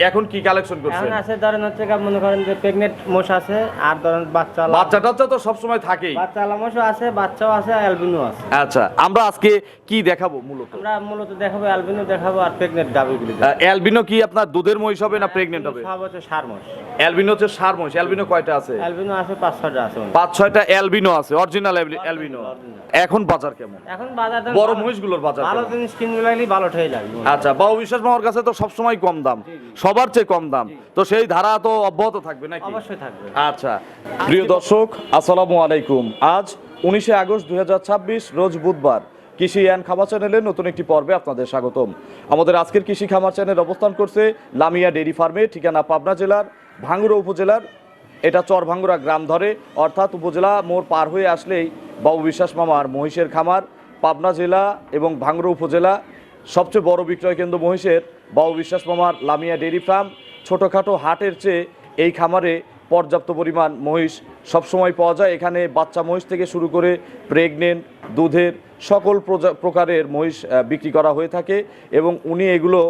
এখন কি কালেকশন করছেন? এখন আছে ধরেন হচ্ছে মনে করেন যে প্রেগনেন্ট মোষ আছে, আর ধরেন বাচ্চাটা তো সব সময় থাকেই। বাচ্চালা মোষও আছে, বাচ্চাও আছে, অ্যালবিনো আছে। আচ্ছা, আমরা আজকে কি দেখাবো মূলত? আমরা মূলত দেখাবো অ্যালবিনো দেখাবো আর প্রেগনেন্ট গাভীগুলি। অ্যালবিনো কি আপনার দুধের মহিষ হবে না প্রেগনেন্ট হবে? সব হচ্ছে ষাঁড় মোষ। অ্যালবিনো হচ্ছে ষাঁড় মহিষ। অ্যালবিনো কয়টা আছে? অ্যালবিনো আছে 5-6টা আছে। 5-6টা অ্যালবিনো আছে, অরিজিনাল অ্যালবিনো। এখন বাজার কেমন? এখন বাজার বড় মহিষগুলোর বাজার ভালো কেমন? জিনিস কিনতে লাগলে ভালো ঠেই লাগবে। আচ্ছা, বাবু বিশ্বাস মামার কাছে তো সবসময় কম দাম, সবার চেয়ে কম দাম, তো সেই ধারা তো অব্যাহত থাকবে নাকি? অবশ্যই থাকবে। আচ্ছা, প্রিয় দর্শক আসসালামু আলাইকুম। আজ 19 আগস্ট 2026 রোজ বুধবার। কৃষি অ্যান্ড খামার চ্যানেলের নতুন একটি পর্বে আপনাদের স্বাগতম। আমাদের আজকের কৃষি খামার চ্যানেল অবস্থান করছে লামিয়া ডেইরি ফার্মে, ঠিকানা পাবনা জেলার ভাঙ্গুড়া উপজেলার, এটা চরভাঙ্গুড়া গ্রাম ধরে, অর্থাৎ উপজেলা মোড় পার হয়ে আসলেই বাবু বিশ্বাস মামার মহিষের খামার। পাবনা জেলা এবং ভাঙ্গুড়া উপজেলা সবচেয়ে বড় বিক্রয় কেন্দ্র মহিষের বাবু বিশ্বাস মামার লামিয়া ডেইরি ফার্ম। ছোটোখাটো হাটের চেয়ে এই খামারে পর্যাপ্ত পরিমাণ মহিষ সবসময় পাওয়া যায়। এখানে বাচ্চা মহিষ থেকে শুরু করে প্রেগনেন্ট, দুধের সকল প্রকারের মহিষ বিক্রি করা হয়ে থাকে এবং উনি এগুলো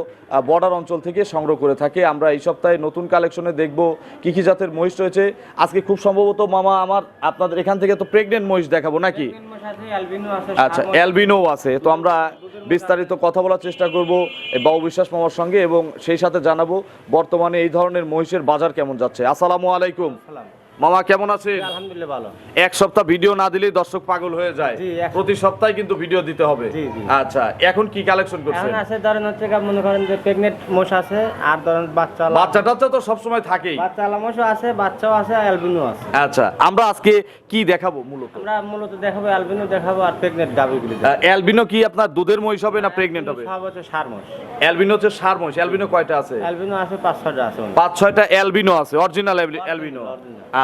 বর্ডার অঞ্চল থেকে সংগ্রহ করে থাকে। আমরা এই সপ্তাহে নতুন কালেকশনে দেখব কী কী জাতের মহিষ রয়েছে। আজকে খুব সম্ভবত মামা আমার আপনাদের এখান থেকে তো প্রেগনেন্ট মহিষ দেখাবো নাকি? আচ্ছা, অ্যালবিনো আছে। তো আমরা বিস্তারিত কথা বলার চেষ্টা করব বাবু বিশ্বাস মামার সঙ্গে এবং সেই সাথে জানাবো বর্তমানে এই ধরনের মহিষের বাজার কেমন যাচ্ছে। আসসালামু আলাইকুম মামা, কেমন আছেন? আলহামদুলিল্লাহ ভালো। এক সপ্তাহ ভিডিও না দিলেই দর্শক পাগল হয়ে যায়, প্রতি সপ্তাহে কিন্তু ভিডিও দিতে হবে। আচ্ছা, এখন কি কালেকশন করছেন? এখন আছে ধরেন হচ্ছে মনে করেন যে প্রেগনেন্ট মোষ আছে, আর ধরেন বাচ্চাটা তো সব সময় থাকেই। বাচ্চালা মোষও আছে, বাচ্চাও আছে, অ্যালবিনো আছে। আচ্ছা, আমরা আজকে কি দেখাবো মূলত? আমরা মূলত দেখাবো অ্যালবিনো দেখাবো আর প্রেগনেন্ট গাভীগুলি। অ্যালবিনো কি আপনার দুধের মহিষ হবে না প্রেগনেন্ট হবে? সব হচ্ছে ষাঁড় মোষ। অ্যালবিনো হচ্ছে ষাঁড় মহিষ। অ্যালবিনো কয়টা আছে? অ্যালবিনো আছে 5-6টা আছে। 5-6টা অ্যালবিনো আছে, অরিজিনাল অ্যালবিনো।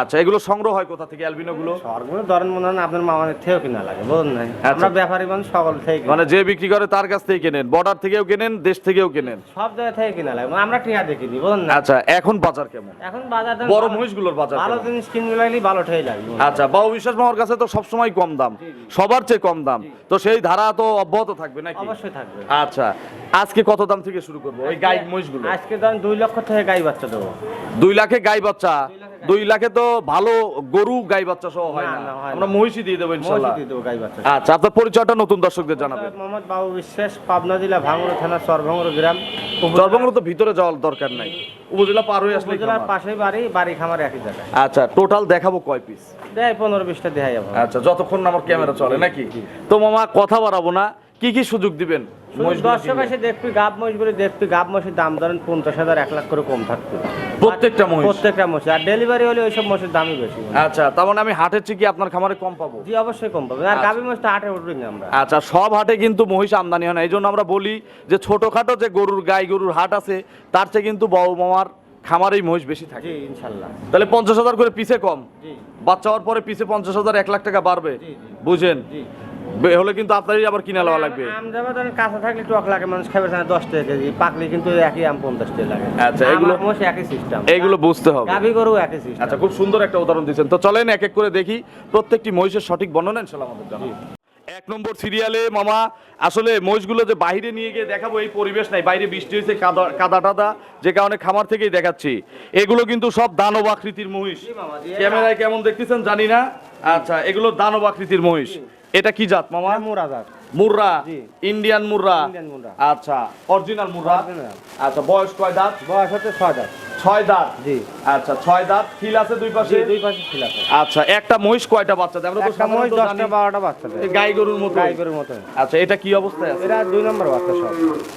আচ্ছা, এগুলো সংগ্রহ হয় কোথা থেকে অ্যালবিনো গুলো? সরগুলো ধরেন মনে হয় আপনার মামাদের থেকেও কিনা লাগে, বুঝুন না? আমরা ব্যাপারী মানুষ, সকল থেকে মানে যে বিক্রি করে তার কাছ থেকে কেনেন, বর্ডার থেকেও কেনেন, দেশ থেকেও কেনেন, সব জায়গা থেকে কিনা লাগে, আমরা টিয়া দেখি দিই, বুঝুন না? আচ্ছা, এখন বাজার কেমন? এখন বাজার বড় মহিষগুলোর বাজার ভালো কেমন? জিনিস কিনতে লাগলে ভালো ঠেই লাগবে। আচ্ছা, বাবু বিশ্বাস মামার কাছে তো সবসময় কম দাম, সবার চেয়ে কম দাম, তো সেই ধারা তো অব্যাহত থাকবে নাকি? অবশ্যই থাকবে। আচ্ছা, আজকে কত দাম থেকে শুরু করবো ওই গাই মহিষগুলো? আজকে ধরেন 2 লক্ষ থেকে গাই বাচ্চা দেবো। 2 লাখে গাই বাচ্চা? 2 লাখে তো ভালো গরু গাই বাচ্চা সহ হয় না, আমরা মহিষই দিয়ে দেবো ইনশাআল্লাহ। আচ্ছা, আপনার পরিচয়টা নতুন দর্শকদের জানাবেন। মোহাম্মদ বাবু বিশ্বাস, পাবনা জেলা ভাঙ্গুড়া থানা চরভাঙ্গুড়া গ্রাম। চরভাঙ্গুড়া তো ভিতরে যাওয়ার দরকার নাই, উপজেলা পার হয়ে আসলে উপজেলার পাশেই বাড়ি খামার একই জায়গায়। আচ্ছা, টোটাল দেখাবো কয় পিস? দেয় 15-20টা দেখাই যাবো। আচ্ছা, যতক্ষণ না আমার ক্যামেরা চলে নাকি। তো মামা কথা বাড়াবো না, কি কি সুযোগ দিবেন? দর্শক এসে দেখবি গাব মহিষগুলি, দেখবি গাব মহিষের দাম ধরেন 50,000 1 লাখ করে কম থাকবে প্রত্যেকটা মহিষ। আর ডেলিভারি হলে ওইসব মহিষের দামই বেশি। আচ্ছা, তার মানে আমি হাটের চেয়ে কি আপনার খামারে কম পাবো? জি, অবশ্যই কম পাবেন। আর গাভী মহিষ তো হাটে উঠবি না আমরা। আচ্ছা, সব হাটে কিন্তু মহিষ আমদানি হয় না, এই জন্য আমরা বলি যে ছোটখাটো যে গরুর হাট আছে তার চেয়ে কিন্তু বড় মামার খামারেই মহিষ বেশি থাকে। জি, ইনশাআল্লাহ। তাহলে 50,000 করে পিছে কম, জি, বাচ্চা হওয়ার পরে পিছে 50,000 1 লাখ টাকা বাড়বে, বুঝেন? জি, হলে কিন্তু আপনারই আবার কিনা লওয়া লাগবে। আম যাবে ধরেন কাঁচা থাকলে টক লাগে, মানুষ খাবে না 10 টাকা কেজি, পাকলে কিন্তু একই আম 50 টাকা লাগে। আচ্ছা, এগুলো মহিষ একই সিস্টেম, এগুলো বুঝতে হবে। গাভী গরু একই সিস্টেম। আচ্ছা, খুব সুন্দর একটা উদাহরণ দিয়েছেন। তো চলেন এক এক করে দেখি প্রত্যেকটি মহিষের সঠিক বর্ণনা ইনশাআল্লাহ আমাদের জানাবেন। 1 নম্বর সিরিয়ালে মামা, আসলে মহিষগুলো যে বাইরে নিয়ে গিয়ে দেখাবো এই পরিবেশ নাই, বাইরে বৃষ্টি হয়েছে, কাদা টাদা, যে কারণে খামার থেকেই দেখাচ্ছি। এগুলো কিন্তু সব দানব আকৃতির মহিষ, ক্যামেরায় কেমন দেখতেছেন জানি না। আচ্ছা, এগুলো দানব আকৃতির মহিষ। এটা কি জাত মামা? মুরা জাত। মুর্রা, ইন্ডিয়ান মুর্রা। ইন্ডিয়ান মুর্রা। আচ্ছা, অরিজিনাল মুর্রা। আচ্ছা, বয়স কয় দাঁত? বয়স হচ্ছে 6 দাঁত। 6 দাঁত। জি। আচ্ছা, 6 দাঁত। খিল আছে দুই পাশে? দুই পাশে খিল আছে। আচ্ছা, একটা মহিষ কয়টা বাচ্চা দেয়? আমরা তো একটা মহিষ সাধারণত জানি 10টা-12টা বাচ্চা দেয়। গাই গরুর মতো। গাই গরুর মতো। আচ্ছা, এটা কি অবস্থায় আছে? এটা 2 নম্বর বাচ্চা সব।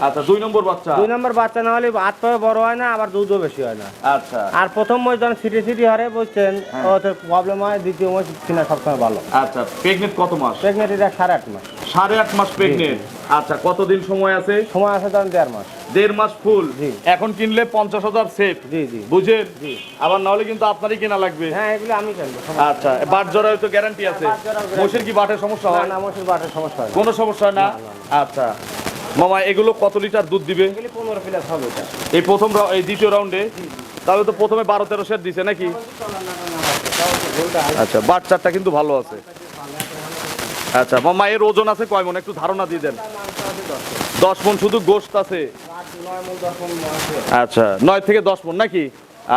আচ্ছা, 2 নম্বর বাচ্চা। 2 নম্বর বাচ্চা না হলে হাত পায়ে বড় হয় না, আবার দুধও বেশি হয় না। আচ্ছা। আর প্রথম মহিষ যখন সিটি হারে বুঝছেন ওতে প্রবলেম হয়, দ্বিতীয় মহিষ কিনা সবসময় ভালো। আচ্ছা, প্রেগনেন্ট কত মাস? প্রেগনেন্ট এটা 8.5 মাস। 8.5 মাস প্রেগনেন্ট। আচ্ছা, কতদিন সময় আছে? সময় আছে ধরেন 1.5 মাস। 1.5 মাস ফুল। জি। এখন কিনলে 50,000 সেফ। জি, জি, বুঝেন? জি। আবার না হলে কিন্তু আপনারই কেনা লাগবে। হ্যাঁ, এগুলো আমি কিনবো। আচ্ছা, বাট জরায়ু তো গ্যারান্টি আছে? বাট জরায়ুর guarantee। মহিষের কি বাটের সমস্যা হয়? না, মহিষের বাটের সমস্যা হয় না। কোনো সমস্যা হয় না? আচ্ছা মামা, এগুলো কত লিটার দুধ দিবে? এগুলি 15 প্লাস হবে এটা। এই এই দ্বিতীয় রাউন্ডে? তাহলে তো প্রথমে 12-13 সেট দিছে নাকি? আচ্ছা, বাচ্চাটা কিন্তু ভালো আছে। আচ্ছা মামা, এর ওজন আছে কয় মণ? একটু ধারণা দিয়ে দেন। 10 মণ শুধু গোশত আছে। 9 মণ 10 মণ আছে। আচ্ছা 9 থেকে 10 মণ নাকি?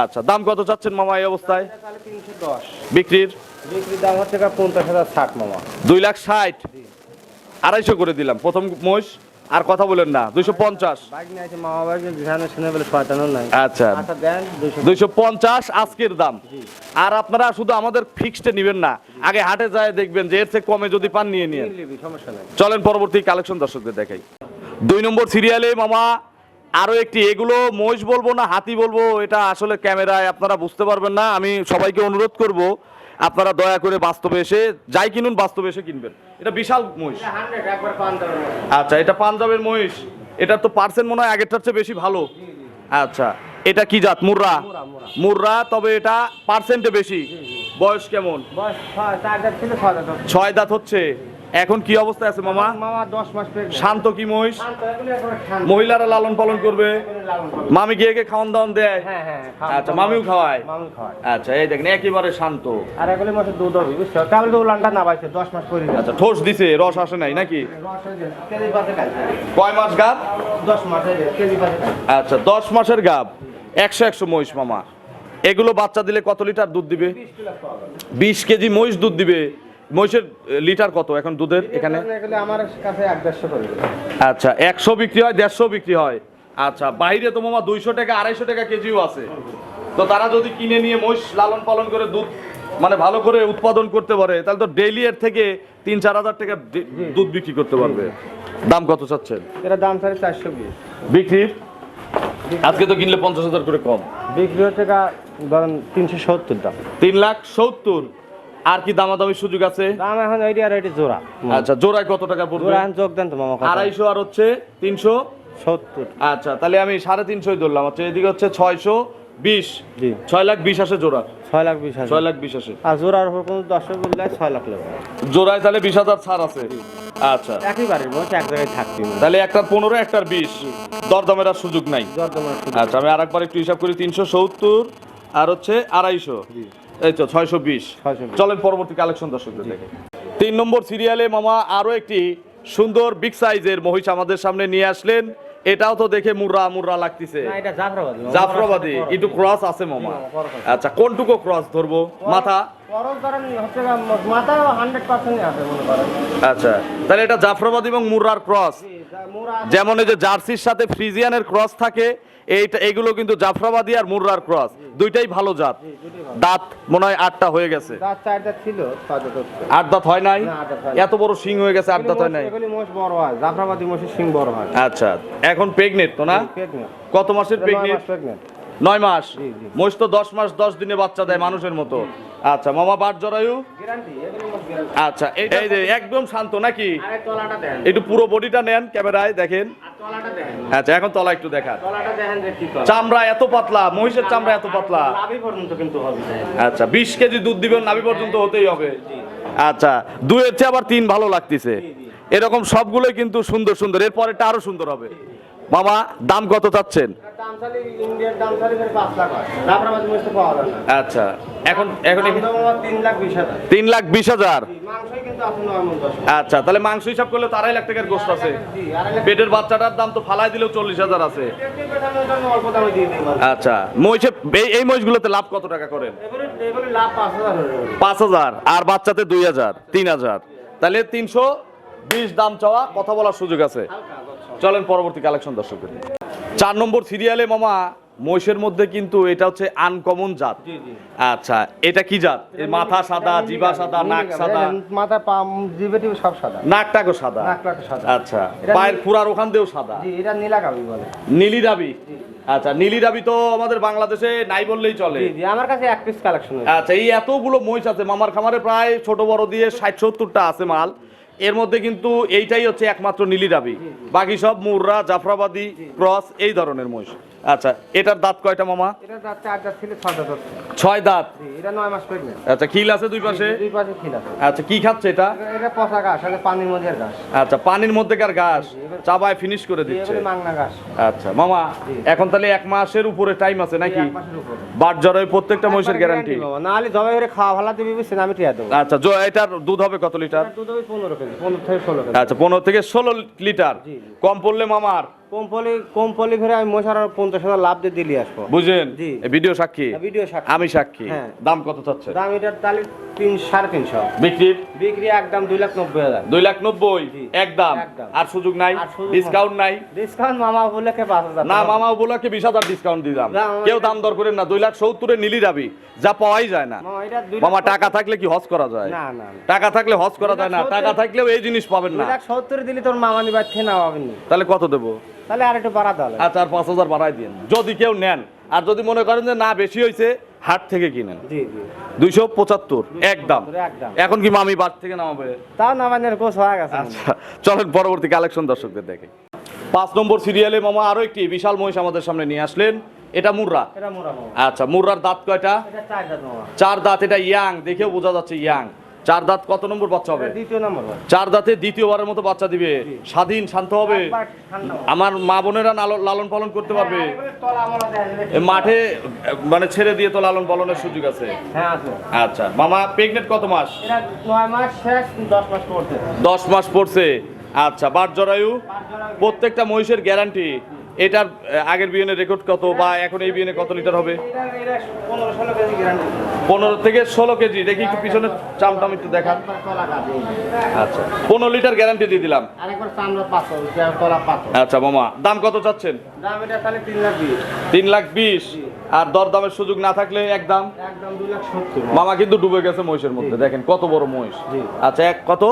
আচ্ছা দাম কত চাচ্ছেন মামা এই অবস্থায়? তাহলে 310। বিক্রির দাম হচ্ছে 50,000 60 মামা। 2,60,000 250 করে দিলাম প্রথম মহিষ। আর কথা বলেন না, 250। বাইক নিয়ে আছে মামা, বাইক যেখানে শুনে বলে শয়তানও নাই। আচ্ছা আচ্ছা দেন 250 আজকের দাম। আর আপনারা শুধু আমাদের ফিক্সডে নেবেন না, আগে হাটে যায় দেখবেন যে এর থেকে কমে যদি পান নিয়ে নিয়ে। সমস্যা নাই। চলেন পরবর্তী কালেকশন দর্শকদের দেখাই। 2 নম্বর সিরিয়ালে মামা আরো একটি, এগুলো মহিষ বলবো না হাতি বলবো এটা আসলে ক্যামেরায় আপনারা বুঝতে পারবেন না। আমি সবাইকে অনুরোধ করব আপনারা দয়া করে বাস্তবে এসে যাই কিনুন বাস্তবে এসে কিনবেন। এটা বিশাল মহিষ। 100 একবার পাঞ্জাবের মতো। আচ্ছা এটা পাঞ্জাবের মহিষ। এটা তো পার্সেন্ট মনে হয় আগেরটার চেয়ে বেশি ভালো। আচ্ছা এটা কি জাত? মুর্রা। মুর্রা, তবে এটা পার্সেন্টে বেশি। বয়স কেমন? বয়স 4 দাঁত ছিল 6 দাঁত। 6 দাঁত হচ্ছে। এখন কি অবস্থায় আছে মামা? মামা 10 মাস প্রেগন্যান্ট। শান্ত কি মহিষ? শান্ত, এগুলো একবার শান্ত। মহিলারা লালন পালন করবে। লালন পালন। মামি গিয়ে গিয়ে খাওয়ান দাওয়ান দেয়? হ্যাঁ হ্যাঁ। আচ্ছা মামিও খাওয়ায়? মামি খাওয়ায়। আচ্ছা এই দেখেন একেবারে শান্ত। আর এগুলো মাসে দুধ হবে বুঝছো? কেবল তো উলানটা না পাইছে 10 মাস করে দিয়েছে। আচ্ছা ঠোস দিছে, রস আসে নাই নাকি? রস হয়ে গেছে, কেজি পাশে খাইছে। কয় মাস গাব? 10 মাস হয়ে গেছে, কেজি পাশে খাইছে। আচ্ছা 10 মাসের গাব। 100 মহিষ মামা। এগুলো বাচ্চা দিলে কত লিটার দুধ দিবে? 20 কিলো পাওয়া যাবে। 20 কেজি মহিষ দুধ দিবে। মহিষের লিটার কত এখন দুধের এখানে? এগুলো আমার কাছে 150 করে দিবে। আচ্ছা 100 বিক্রি হয়, 150 বিক্রি হয়। আচ্ছা বাইরে তো মামা 200 টাকা 250 টাকা কেজিও আছে। তো তারা যদি কিনে নিয়ে মহিষ লালন পালন করে দুধ মানে ভালো করে উৎপাদন করতে পারে তাহলে তো ডেইলি এর থেকে 3-4 হাজার টাকা দুধ বিক্রি করতে পারবে। দাম কত চাচ্ছেন? এর দাম 420। বিক্রির আজকে তো কিনলে 50,000 করে কম। বিক্রি হচ্ছে ধরেন 370 দাম। 3,70,000। আর কি দামাদামি সুযোগ আছে? দাম এখন এইটি আর এইটি জোড়া। আচ্ছা জোড়ায় কত টাকা পড়বে? জোড়া এখন যোগ দেন তো মামা। 250 আর হচ্ছে 370। আচ্ছা তাহলে আমি 350 ধরলাম। আচ্ছা এদিকে হচ্ছে 620। জি 6,20,000 আসে জোড়া। 6,20,000। 6,20,000 আসে। আর জোড়ার উপর কোনো দর্শক বললে 6 লাখ লাগবে। জোড়ায় তাহলে 20,000 ছাড় আছে। আচ্ছা একই বাড়ির মধ্যে এক জায়গায় থাকতে হবে। তাহলে একটার 15 একটার 20 দরদামের আর সুযোগ নাই। দরদামের সুযোগ। আচ্ছা আমি আরেকবার একটু হিসাব করি। 370 আর হচ্ছে 250। এই তো 620। 620। চলেন পরবর্তী কালেকশন দর্শকদের দেখে। 3 নম্বর সিরিয়ালে মামা আরো একটি সুন্দর বিগ সাইজের মহিষ আমাদের সামনে নিয়ে আসলেন। এটাও তো দেখে মুর্রা মুর্রা লাগতেছে। না এটা জাফরাবাদী। জাফরাবাদী একটু ক্রস আছে মামা। আচ্ছা কোনটুকু ক্রস ধরবো? মাথা? খরচ ধরেন হচ্ছে মাথা 100% আছে মনে করেন। আচ্ছা তাহলে এটা জাফরাবাদী এবং মুর্রার ক্রস। মুরা যেমন এই যে জার্সির সাথে ফ্রিজিয়ানের ক্রস থাকে, এইটা এগুলো কিন্তু জাফরাবাদী আর মুর্রার ক্রস দুইটাই ভালো জাত। দাঁত মনে হয় 8টা হয়ে গেছে। দাঁত 4 দাঁত ছিল 6 দাঁত হচ্ছে। 8 দাঁত হয় নাই? না, 8 দাঁত হয় নাই। এত বড় শিং হয়ে গেছে 8 দাঁত হয় নাই? এগুলি মোষ বড় হয়, জাফরাবাদী মোষের শিং বড় হয়। আচ্ছা এখন প্রেগনেন্ট তো না? প্রেগন্যান্ট। কত মাসের প্রেগনেন্ট? প্রেগন্যান্ট। 9 মাস। জি, জি। মোষ তো 10 মাস 10 দিনে বাচ্চা দেয় মানুষের মতো। আচ্ছা মামা বাট জরায়ু? গ্যারান্টি এগুলি মোষ গ্যারান্টি। আচ্ছা এই যে একদম শান্ত নাকি? আরে তলাটা দেন। একটু পুরো বডিটা নেন ক্যামেরায় দেখেন। আর তলাটা দেন। আচ্ছা এখন তলা একটু দেখান। তলাটা দেখেন যে কি তলা। চামড়া এত পাতলা, মহিষের চামড়া এত পাতলা। নাভি পর্যন্ত কিন্তু হবে। আচ্ছা 20 কেজি দুধ দিবেন, নাভি পর্যন্ত হতেই হবে। আচ্ছা 2 এর চেয়ে আবার 3 ভালো লাগতেছে। এরকম সবগুলোই কিন্তু সুন্দর সুন্দর। এর পরেরটা আরো সুন্দর হবে। মামা দাম কত চাচ্ছেন? দাম চালি ইন্ডিয়ার দাম চালি 5 লাখ হয়। জাফরাবাদী মোষ তো পাওয়া যায় না। আচ্ছা এখন দাম 3,20,000। 3,20,000। মাংসই কিন্তু আছে 9 মণ 10। আচ্ছা তাহলে মাংস হিসাব করলে তো 2.5 লাখ টাকার গোশত আছে। জি আরে পেটের বাচ্চাটার দাম তো ফালাই দিলেও 40,000 আছে। অল্প দামে দিয়ে দিই। আচ্ছা মহিষে এই মহিষগুলোতে লাভ কত টাকা করেন? এগুলি লাভ 5,000 হয়ে যাবে। 5,000 আর বাচ্চাতে 2,000 3,000। তাহলে 320 দাম চাওয়া, কথা বলার সুযোগ আছে। চলেন পরবর্তী কালেকশন দর্শকদের। 4 নম্বর সিরিয়ালে মামা মহিষের মধ্যে কিন্তু এটা হচ্ছে আনকমন জাত। জি জি। আচ্ছা এটা কি জাত? এর মাথা সাদা, জিবা সাদা, নাক সাদা। মাথা পাম জিবেটি সব সাদা। নাকটাও সাদা। নাকটাও সাদা। আচ্ছা এটা পায়ের খুরার ওখান দিয়েও সাদা। জি এটা নীলাকাবি বলে। নীলি দাবি। আচ্ছা নীলি দাবি তো আমাদের বাংলাদেশে নাই বললেই চলে। জি জি আমার কাছে এক পিস কালেকশন আছে। আচ্ছা এই এতগুলো মহিষ আছে মামার খামারে, প্রায় ছোট বড় দিয়ে 60-70টা আছে মাল। এর মধ্যে কিন্তু এইটাই হচ্ছে একমাত্র নীলি দাবি, বাকি সব মুর্রা, জাফরাবাদী, ক্রস এই ধরনের মহিষ। আচ্ছা, এটার দাঁত কয়টা মামা? এটা দাঁত 4 দাঁত ছিল 6 দাঁত হচ্ছে। 6 দাঁত। জি, এটা 9 মাস প্রেগন্যান্ট। আচ্ছা, খিল আছে দুই পাশে? দুই পাশে খিল আছে। আচ্ছা, কি খাচ্ছে এটা? এটা পচা ঘাস আছে, পানির মধ্যে ঘাস। আচ্ছা, পানির মধ্যেকার ঘাস চাবায় ফিনিশ করে দিচ্ছে। এগুলো মাংনা ঘাস। আচ্ছা মামা, এখন তাহলে 1 মাসের উপরে টাইম আছে নাকি? 1 মাসের উপরে। বাট জরায়ু প্রত্যেকটা মহিষের গ্যারান্টি? না হলে জবাই করে খাওয়া ভালো দিবি, বুঝছেন, আমি টিয়া দেবো। আচ্ছা, এটার দুধ হবে কত লিটার? দুধ হবে 15 কেজি, 15 থেকে 16 কেজি। আচ্ছা, 15 থেকে 16 লিটার। জি। কম পড়লে মামার কম পলি করে আমি মশার 50,000 লাভ দিয়ে দিলি আসবো। বুঝেন? জি। এই ভিডিও সাক্ষী, ভিডিও সাক্ষী। আমি সাক্ষী। হ্যাঁ। দাম কত চাচ্ছে? দাম এটার তাহলে 3,500। বিক্রির বিক্রি একদম 2,90,000। 2,90,000 জি। একদম। একদম। আর সুযোগ নাই? আর সুযোগ ডিসকাউন্ট নাই? ডিসকাউন্ট মামা বলে কে 5,000। না, মামা উপলক্ষে 20,000 ডিসকাউন্ট দিলাম। না, মামা, কেউ দাম দর করেন না। 2,70,000 নিলি যাবি, যা পাওয়াই যায় না। মামা এটা মামা, টাকা থাকলে কি হজ করা যায়? না না। টাকা থাকলে হজ করা যায় না। 2,70,000 টাকা থাকলেও এই জিনিস পাবেন না। 2,70,000 দিলি তোর মামা নিবার থেকে না পাবেন না। তাহলে কত দেবো? তাহলে আর একটু বাড়া দাও। আচ্ছা, আর 5,000 বাড়াই দিন যদি কেউ নেন। আর যদি মনে করেন যে না বেশি হয়েছে, হাট থেকে কিনেন। জি জি। 275 একদম। একদম। এখন কি মামি বাস থেকে নামাবে? তাও নামানের কোচ হয়ে গেছে। আচ্ছা, চলেন পরবর্তী কালেকশন দর্শকদের দেখে। 5 নম্বর সিরিয়ালে মামা আরো একটি বিশাল মহিষ আমাদের সামনে নিয়ে আসলেন। এটা মুর্রা। এটা মোরা মামা। আচ্ছা, মুর্রার দাঁত কয়টা? এটা 4 দাঁত মামা। 4 দাঁত। এটা ইয়াং, দেখেও বোঝা যাচ্ছে ইয়াং। 4 দাঁত। কত নম্বর বাচ্চা হবে? এটা দ্বিতীয় নম্বর। 4 দাঁতে দ্বিতীয়বারের মতো বাচ্চা দিবে। স্বাধীন, শান্ত হবে। একবার ঠান্ডা। আমার মা বোনেরা লালন পালন করতে পারবে। তলা মলা দেয়। এ মাঠে মানে ছেড়ে দিয়ে তো লালন পালনের সুযোগ আছে। হ্যাঁ আছে। আচ্ছা মামা, প্রেগনেন্ট কত মাস? এটা 9 মাস শেষ, 10 মাস পড়ছে। 10 মাস পড়ছে। আচ্ছা, বাট জরায়ু প্রত্যেকটা মহিষের গ্যারান্টি। এটার আগের বিয়েনের রেকর্ড কত, বা এখন এই বিয়েনে কত লিটার হবে? এটা 15-16 কেজি গ্যারান্টি। 15 থেকে 16 কেজি। দেখি একটু পিছনের চামটাম একটু দেখান। তলা কাটে। আচ্ছা, 15 লিটার গ্যারান্টি দিয়ে দিলাম। আরেকবার চামড়া পাথর, তলা পাথর। আচ্ছা মামা, দাম কত চাচ্ছেন? দাম এটা তাহলে 3,20,000। 3,20,000। আর দরদামের সুযোগ না থাকলে একদম? একদম 2,70,000। মামা কিন্তু ডুবে গেছে মহিষের মধ্যে, দেখেন কত বড় মহিষ। জি। আচ্ছা, কত?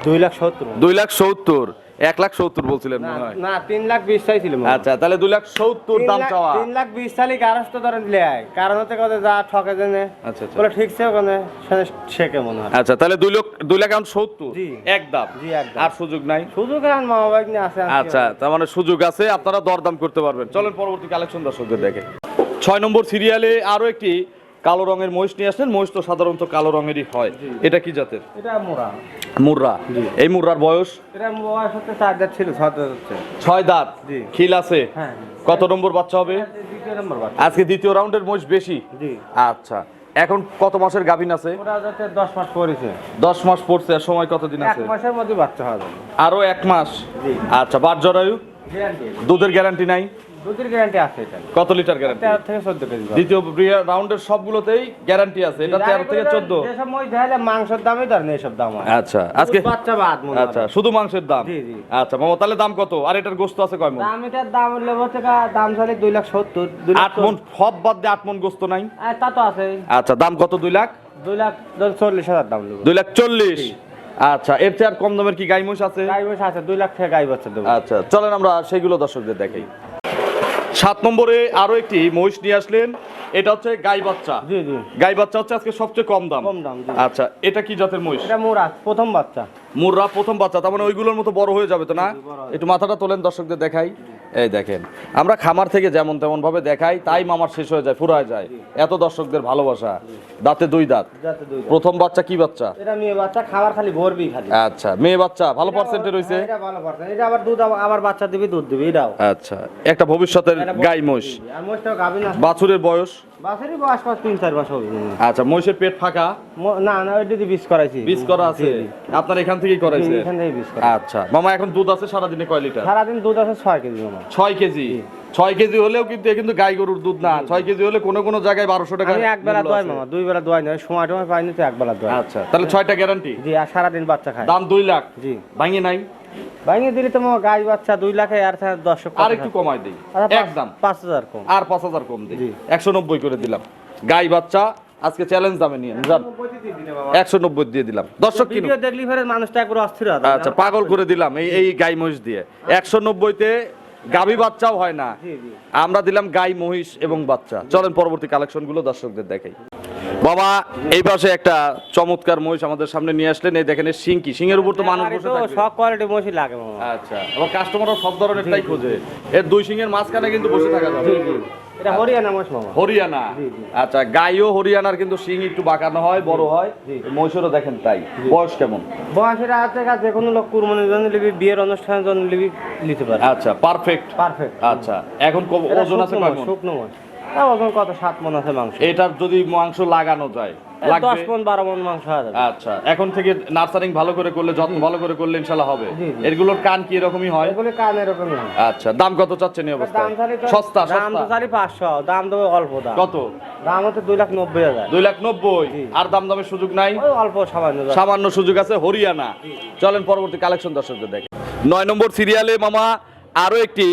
2,70,000। 2,70,000। 1,70,000 বলছিলেন মনে হয়। না 3,20,000 চাইছিল। আচ্ছা, তাহলে 2,70,000 দাম চাওয়া। 3,20,000 চাইলে গারস তো ধরেন দিলে আয়, কারণ হতে কথা যা ঠকে জেনে। আচ্ছা আচ্ছা। বলে ঠিকছে ওখানে শেখে মনে হয়। আচ্ছা, তাহলে 2,70,000 জি। একদম। জি একদম। আর সুযোগ নাই? শুধু কারণ মামা বাইক নিয়ে আসে। আচ্ছা, তার মানে সুযোগ আছে, আপনারা দরদাম করতে পারবেন। চলেন পরবর্তী কালেকশন দর্শকদের দেখে। 6 নম্বর সিরিয়ালে আরো একটি কালো রঙের মহিষ নিয়ে আসলেন। মহিষ তো সাধারণত কালো রঙেরই হয়। এটা কি জাতের? এটা মোরা। মুর্রা। এই মুর্রার বয়স? এটা বয়স হচ্ছে 4 দাঁত ছিল, 6 দাঁত হচ্ছে। 6 দাঁত। জি। খিল আছে? হ্যাঁ। কত নম্বর বাচ্চা হবে? দ্বিতীয় নম্বর বাচ্চা। আজকে দ্বিতীয় রাউন্ডের মহিষ বেশি। জি। আচ্ছা, এখন কত মাসের গাভীন আছে? ওটা যাতে 10 মাস পরেছে। 10 মাস পড়ছে। আর সময় কতদিন 1 আছে? মাসের মধ্যে বাচ্চা হয়ে যাবে। আরো 1 মাস। জি। আচ্ছা, বাট জরায়ু? গ্যারান্টি। দুধের গ্যারান্টি নাই? দুধের গ্যারান্টি আছে এটা। কত লিটার গ্যারান্টি? 13 থেকে 14 কেজি। দ্বিতীয় রাউন্ডের সবগুলোতেই গ্যারান্টি আছে। এটা 13 থেকে 14। যেসব মই দেখালে মাংসের দামই ধরেন এইসব দাম হয়। আচ্ছা, আজকে দুধ বাচ্চা বাদ মনে হয়। আচ্ছা, শুধু মাংসের দাম? জি, জি। আচ্ছা মামা, তাহলে দাম কত? আর এটার গোশত আছে কয় মণ? দাম এটার দাম হলে বলতে দাম চলে 2,70,000। 8 মণ। সব বাদ দিয়ে 8 মণ গোশত নাই? তা তো আছে। আচ্ছা, দাম কত? 2,40,000 দাম নেব। 2,40,000। আচ্ছা, এর চেয়ে আর কম দামের কি গাই মহিষ আছে? গাই বসে আছে 2 লাখ থেকে গাই বাচ্চা দেবো। আচ্ছা, চলেন আমরা সেইগুলো দর্শকদের দেখাই। 7 নম্বরে আরো একটি মহিষ নিয়ে আসলেন। এটা হচ্ছে গাই বাচ্চা। জি জি। গাই বাচ্চা হচ্ছে আজকে সবচেয়ে কম দাম। কম দাম, জি। আচ্ছা, এটা কি জাতের মহিষ? এটা মোরা প্রথম বাচ্চা। মুর্রা প্রথম বাচ্চা, তার মানে ওইগুলোর মতো বড় হয়ে যাবে তো না? বড় হবে। একটু মাথাটা তোলেন, দর্শকদের দেখাই। এই দেখেন, আমরা খামার থেকে যেমন তেমন ভাবে দেখাই, তাই মামার শেষ হয়ে যায়, ফুরায় যায়। এত দর্শকদের ভালোবাসা। দাঁতে 2 দাঁত। যাতে 2 প্রথম বাচ্চা কি বাচ্চা? এটা মেয়ে বাচ্চা, খাবার খালি ভরবি খালি। আচ্ছা, মেয়ে বাচ্চা, ভালো পার্সেন্টে রয়েছে। এটা ভালো পার্সেন্ট। এটা আবার দুধ আবার বাচ্চা দিবি, দুধ দিবি এটাও। আচ্ছা, একটা ভবিষ্যতের গাই মহিষ। আর মোষটাও গাবি না। বাছুরের বয়স? বাছুরি বয়স 3-4 মাস হবে। আচ্ছা, মহিষের পেট ফাঁকা? না না, ওইটা দিয়ে বীজ করাইছি। বীজ করা আছে? জি, জি। আপনার এখান থেকেই করাইছে? এখান থেকে বীজ করা। আচ্ছা মামা, এখন দুধ আছে সারাদিনে কয় লিটার? সারাদিন দুধ আছে 6 কেজি মামা। 6 কেজি। 6 কেজি হলেও কিন্তু এ কিন্তু গাই গরুর দুধ না। 6 কেজি হলে কোনো কোনো জায়গায় 1200 টাকা। আমি এক বেলা মূল্য দোয়াই আছে। মামা, 2 বেলা দোয়াই না। সময় পাইনি তো এক বেলা দোয়াই। আচ্ছা, তাহলে 6টা গ্যারান্টি? জি, আর সারাদিন বাচ্চা খায়। দাম 2 লাখ। জি। ভাঙে নাই? ভাঙিয়ে দিলে তো মামা গাই বাচ্চা 2 লাখে আর 10 আর একটু কমাই দেই, একদম 5,000 কম। আর 5,000 কম দেই। জি। 190 করে দিলাম। গাই বাচ্চা আজকে চ্যালেঞ্জ দামে নিয়ে যান। 190 দিয়ে দিলাম। দর্শক কিনুন। ভিডিও দেখলি ফেরে মানুষটা একবার অস্থির হয়। আচ্ছা, পাগল করে দিলাম এই গাই মহিষ দিয়ে। 190-তে গাভী বাচ্চাও হয় না, জি জি। আমরা দিলাম গাই মহিষ এবং বাচ্চা। চলেন পরবর্তী কালেকশন গুলো দর্শকদের দেখাই। বাবা এই পাশে একটা চমৎকার মহিষ আমাদের সামনে নিয়ে আসলেন, এই দেখেন সিং কি, সিংয়ের উপর তো মানুষ বসে থাকে। সব কোয়ালিটি মহিষ লাগে মামা। আচ্ছা, আবার কাস্টমারও সব ধরনেরটাই খোঁজে। এর দুই সিংয়ের মাঝখানে কিন্তু বসে থাকা যাবে। এটা হরিয়ানা মহিষ মামা। হরিয়ানা, আচ্ছা গাইও হরিয়ানার, কিন্তু সিং একটু বাঁকানো হয়, বড় হয়। মহিষেরও দেখেন তাই। বয়স কেমন? বয়সের আছে যে কোনো লোক কুরবানির জন্য নিবি, বিয়ের অনুষ্ঠানের জন্য নিবি, নিতে পারে। আচ্ছা, পারফেক্ট। আচ্ছা, এখন ওজন আছে কয় মণ? শুকনো মহিষ। ওজন কত 7 মণ আছে মাংস। এটার যদি মাংস লাগানো যায়, 10 মণ 12 মণ মাংস হয়ে যাবে। আচ্ছা, এখন থেকে নার্সারিং ভালো করে করলে, যত্ন ভালো করে করলে ইনশাআল্লাহ হবে। এগুলোর কান কি এরকমই হয়? এগুলো কান এরকমই হয়। আচ্ছা, দাম কত চাচ্ছেন এই অবস্থায়? সস্তা? দাম তো 500, দাম দেবে অল্প দাম। কত? দাম হচ্ছে 2,90,000। 2,90,000। আর দাম দামের সুযোগ নাই? ওই অল্প সামান্য সুযোগ আছে। হরিয়ানা। চলেন পরবর্তী কালেকশন দর্শকদের দেখেন। 9 নম্বর সিরিয়ালে মামা আরো একটি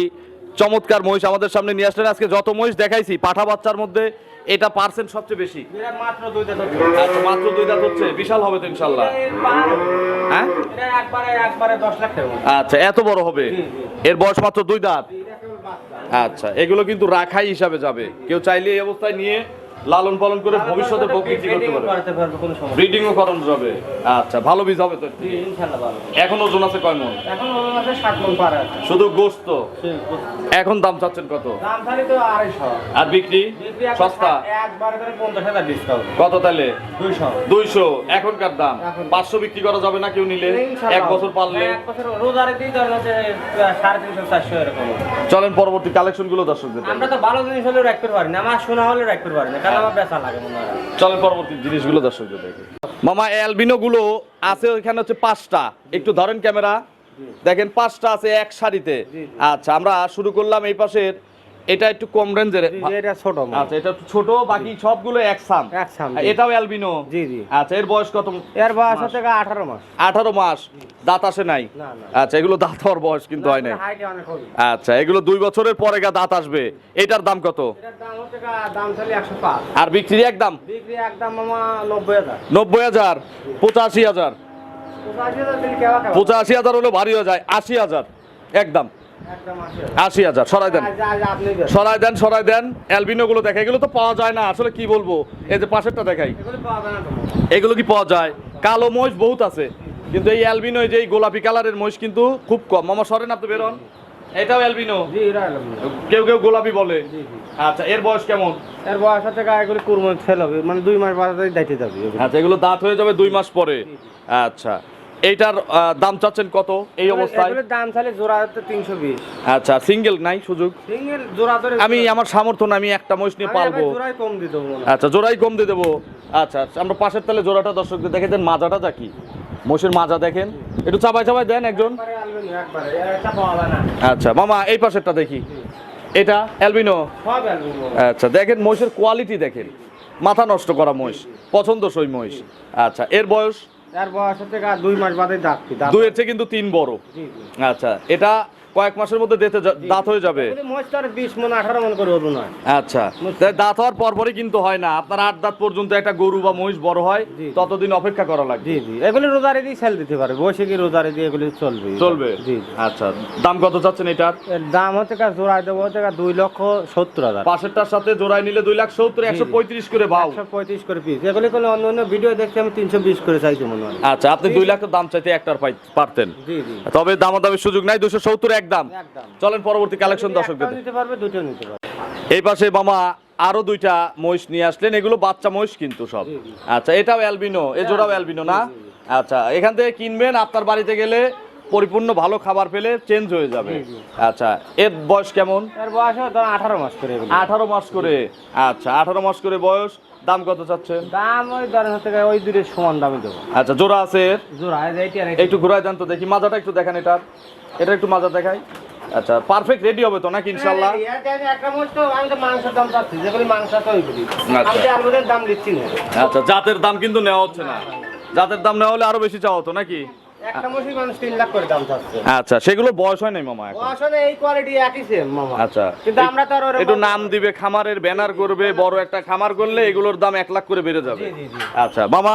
চমৎকার মহিষ আমাদের সামনে নিয়ে আসলেন। আজকে যত মহিষ দেখাইছি পাঠা বাচ্চার মধ্যে এটা পার্সেন্ট সবচেয়ে বেশি। মাত্র 2 দাঁত হচ্ছে। আচ্ছা, মাত্র 2 দাঁত হচ্ছে, বিশাল হবে তো ইনশাআল্লাহ। হ্যাঁ, এটা একবারে 10 লাখ টাকা। আচ্ছা, এত বড় হবে। এর বয়স মাত্র 2 দাঁত। আচ্ছা, এগুলো কিন্তু রাখাই হিসাবে যাবে, কেউ চাইলে এই অবস্থায় নিয়ে লালন পালন করে ভবিষ্যতে বিক্রি করতে পারবে, ব্রিডিংও করানো যাবে। আচ্ছা, ভালো বীজ হবে তো ইনশাআল্লাহ ভালো। এখন ওজন আছে কয় মণ? এখন ওজন আছে 7 মণ পার আছে। শুধু গোশত? এখন দাম চাচ্ছেন কত? দাম খালি তো 250। আর বিক্রি সস্তা? একবারে করে 50,000 ডিসকাউন্ট। কত তাহলে? 200। এখনকার দাম 500 বিক্রি করা যাবে না কেউ নিলে? এক বছর পারলে? এক বছর রোজারে দিয়ে ধরেন হচ্ছে 350-400 এরকম। চলেন পরবর্তী কালেকশন গুলো দর্শকদের দেখেন। আমরা তো ভালো জিনিস হলেও রাখতে পারি না, আমার শোনা হলেও রাখতে পারি না, কারণ আমার বেচা লাগে মনে হয়। চলেন পরবর্তী জিনিসগুলো দর্শকদের দেখেন। মামা অ্যালবিনো গুলো আছে ওইখানে হচ্ছে 5টা, একটু ধরেন ক্যামেরা, দেখেন 5টা আছে এক সারিতে। আচ্ছা, আমরা শুরু করলাম এই পাশের, এটা একটু কম রেঞ্জের। এটা ছোট। আচ্ছা, এটা একটু ছোট, বাকি সবগুলো একসাম। এটাও অ্যালবিনো? জি জি। আচ্ছা, এর বয়স কত? এর বয়স হচ্ছে 18 মাস। 18 মাস। দাঁত আসে নাই? না না। আচ্ছা, এগুলো দাঁত হওয়ার বয়স কিন্তু হয় নাই। হাইটে অনেক হবে। আচ্ছা, এগুলো 2 বছরের পরে দাঁত আসবে। এটার দাম কত? এটার দাম হচ্ছে দাম চলে 105। আর বিক্রি একদম? বিক্রি একদম মামা 90,000। 90,000? 85,000? 85,000 দিলে কেবা কেবা। 85,000 হলে ভারী হয়ে যায়। 80,000 একদম? একদম 80,000 সরাই দেন, আপনি সরাই দেন। অ্যালবিনো গুলো দেখে, এগুলো তো পাওয়া যায় না আসলে, কি বলবো। এই যে পাশেরটা দেখাই, এগুলো পাওয়া যায় না তো। এগুলো কি পাওয়া যায়? কালো মহিষ বহুত আছে, কিন্তু এই অ্যালবিনো, এই যে এই গোলাপি কালারের মহিষ কিন্তু খুব কম। মামা সরেন, আপনি বেরোন। এটাও অ্যালবিনো? জি, এটা অ্যালবিনো। কেউ কেউ গোলাপি বলে। আচ্ছা, এর বয়স কেমন? এর বয়স হচ্ছে এগুলো কুরবানি সেল হবে, মানে 2 মাস বাদে দাইতে যাবে। আচ্ছা, এগুলো দাঁত হয়ে যাবে 2 মাস পরে। আচ্ছা, এইটার দাম চাচ্ছেন কত এই অবস্থায়? এগুলোর দাম চাইলে জোড়া হচ্ছে 320। আচ্ছা, সিঙ্গেল নাই সুযোগ? সিঙ্গেল জোড়া ধরে আমি আমার সামর্থ্য না, আমি একটা মহিষ নিয়ে পালবো। জোড়াই কম দিতে হবে। আচ্ছা, জোড়াই কম দিয়ে দেবো। আচ্ছা, আমরা পাশের তালে জোড়াটা দর্শকদের দেখে দেন। মাজাটা যা কি, মহিষের মাজা দেখেন, একটু চাপাই চাপাই দেন একজন। আচ্ছা মামা, এই পাশেরটা দেখি, এটা অ্যালবিনো? সব অ্যালবিনো। আচ্ছা, দেখেন মহিষের কোয়ালিটি দেখেন, মাথা নষ্ট করা মহিষ, পছন্দসই মহিষ। আচ্ছা, এর বয়স? এর বয়স হচ্ছে 2 মাস বাদে দাঁত। 2 এর চেয়ে কিন্তু 3 বড়। আচ্ছা, এটা কয়েক মাসের মধ্যে দাঁত হয়ে যাবে? মহিষটার 20 মণ 18 মণ করে ওজন হয়। আচ্ছা, দাঁত হওয়ার পরপরই কিন্তু হয় না, আপনার 8 দাঁত পর্যন্ত একটা গরু বা মহিষ বড় হয়, ততদিন অপেক্ষা করা লাগবে। জি জি, এগুলি রোজারে দিয়ে সেল দিতে পারে, বসে কি রোজারে দিয়ে এগুলি চলবে। জি। আচ্ছা, দাম কত চাচ্ছেন এটার? এর দাম হচ্ছে জোড়ায় দেবো হচ্ছে 2,70,000। পাশেরটার সাথে জোড়ায় নিলে 2,70,000, 135 করে ভাও। 135 করে পিস। এগুলি কোনো অন্য ভিডিও দেখছি আমি 320 করে চাইছি মনে হয়। আচ্ছা, আপনি 2 লাখ দাম চাইতে একটার পারতেন। জি জি। তবে দামাদামির সুযোগ নাই, 270 একদম। চলেন পরবর্তী কালেকশন দর্শকদের নিতে পারবে, দুটো নিতে পারবে। এই পাশে মামা আরো 2টা মহিষ নিয়ে আসলেন, এগুলো বাচ্চা মহিষ কিন্তু সব। আচ্ছা, এটাও অ্যালবিনো? এ জোড়াও অ্যালবিনো না? আচ্ছা, এখান থেকে কিনবেন, আপনার বাড়িতে গেলে পরিপূর্ণ ভালো খাবার পেলে চেঞ্জ হয়ে যাবে। আচ্ছা, এর বয়স কেমন? এর বয়স 18 মাস করে। 18 মাস করে। আচ্ছা, 18 মাস করে বয়স। দাম কত চাচ্ছেন? দাম ওই ধরেন হচ্ছে ওই দুটোর সমান দামই দেবো। আচ্ছা, জোড়া আছে এর? জোড়া একটু ঘুরাই দেন তো দেখি, মাজাটা একটু দেখান, এটা একটু মাজা দেখাই। আচ্ছা, পারফেক্ট রেডি হবে তো নাকি ইনশাআল্লাহ? একটা মোষ তো আমি তো মাংসের দাম চাচ্ছি, যেগুলি মাংস তো ওইগুলি আমি তো আলুদের দাম দিচ্ছি না। আচ্ছা, জাতের দাম কিন্তু নেওয়া হচ্ছে না, জাতের দাম নেওয়া হলে আরো বেশি চাওয়া হতো নাকি? একটা মোষই মানুষ 3 লাখ করে দাম চাচ্ছে। আচ্ছা, সেগুলো বয়স হয় নাই মামা এখন? আসলে এই কোয়ালিটি একই সেম মামা। আচ্ছা, কিন্তু আমরা তো আর একটু নাম দিবে, খামারের ব্যানার করবে, বড় একটা খামার করলে এগুলোর দাম 1 লাখ করে বেড়ে যাবে। আচ্ছা মামা,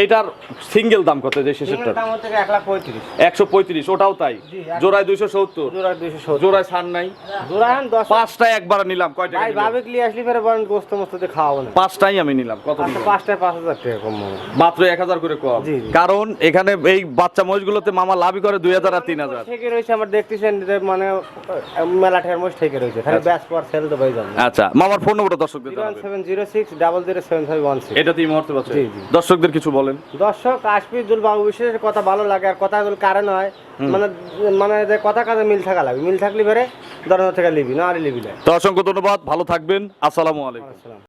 এইটার সিঙ্গেল দাম কত যে শেষেরটার? দাম হচ্ছে 1,35,000 135, ওটাও তাই। জি, জোড়ায় 270, জোড়া 270 জোড়ায় ছাড় নাই। জোড়া এখন 10 পাঁচটায় একবার নিলাম, কয় টাকা ভাই নিলেন? ভাবে ক্লিয়ার আসলে পরে বলেন গোস্ত মোস্ত দিয়ে খাওয়াবো না। পাঁচটাই আমি নিলাম, কত আচ্ছা নিলেন? 5টায় 5,000 টাকা কম হবে। মাত্র 1000 করে কম। জি, জি। কারণ এখানে এই বাচ্চা মহিষগুলোতে মামা লাভই করে 2000 আর 3000। থেকে রয়েছে আমার দেখতেছেন যে মানে মেলা ঠের মোষ থেকে রয়েছে খালি ব্যাস পর সেল তো ভাই জানেন। আচ্ছা, মামার ফোন নম্বরটা দর্শকদের জানাবেন। 01706 007516। এটা তো এই মুহূর্তে পাচ্ছে। জি, জি। দর্শকদের কিছু বলেন। দর্শক আশফিকুল বাবু বিশেষ কথা ভালো লাগে আর কথা যদি কারণ হয় মানে মানে যে কথা কাজে মিল থাকা লাগে, মিল থাকলে পরে ধরনের থেকে লিবি না আর লিবি না। তো অসংখ্য ধন্যবাদ, ভালো থাকবেন, আসসালামু আলাইকুম। আসসালাম।